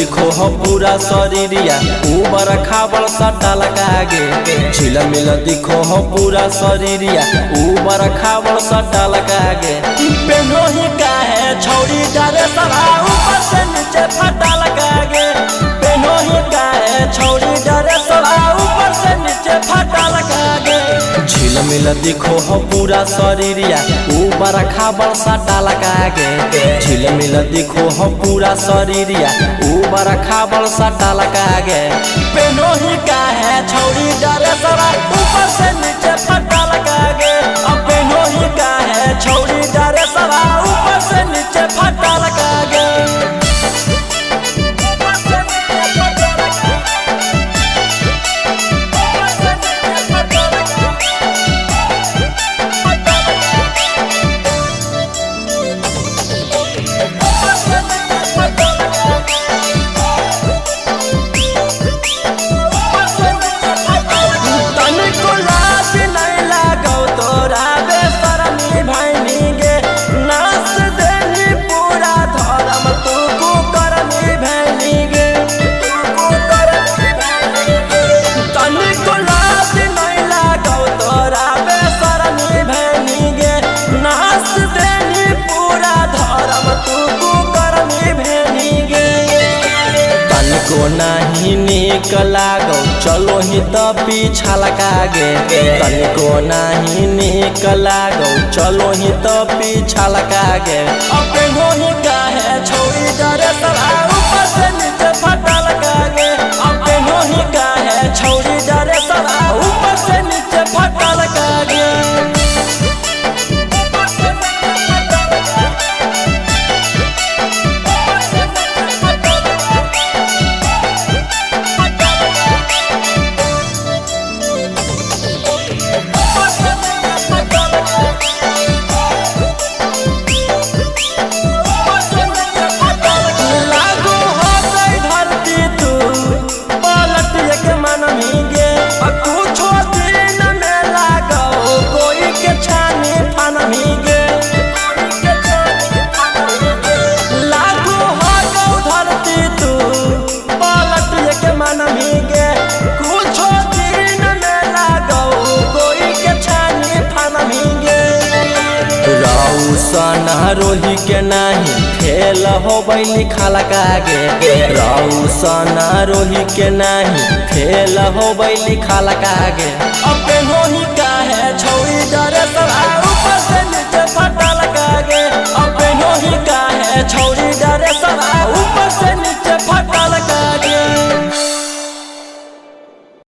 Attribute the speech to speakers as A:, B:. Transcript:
A: दिखो हो पूरा शरीरिया ऊबर खाबल सटा लगागे झिलमिल दिखो हो पूरा शरीरिया ऊबर खाबल सटा लगागे पेनो ही का है छौरी डरे सवा ऊपर से नीचे फटा लगागे पेनो ही का है छौरी डरे सवा ऊपर से नीचे फटा लगागे झिलमिल दिखो हो पूरा शरीरिया ऊबर खाबल सटा लगागे झिलमिल दिखो हो पूरा शरीरिया ऊबर खाबल सटा लगागे पेनो ही का है छौरी डरे सवा ऊपर से नीचे फटा लगागे अब पेनो ही का है छौरी डरे सवा ऊपर से नीचे फटा लगागे को नहीं निक लागो चलो ही तो पीछा लगागे तनिको नहीं निक लागो चलो ही तो पीछा लगागे अपने ही का है छौरी डरे सवा ऊपर से नीचे फटा लगागे अपने ही का है छौरी डरे सवा ऊपर से नीचे फटा लगागे रोही के नहीं खेल हो लिखा लगागे रौसन रोही के नहीं खेल हो लिखा लगागे।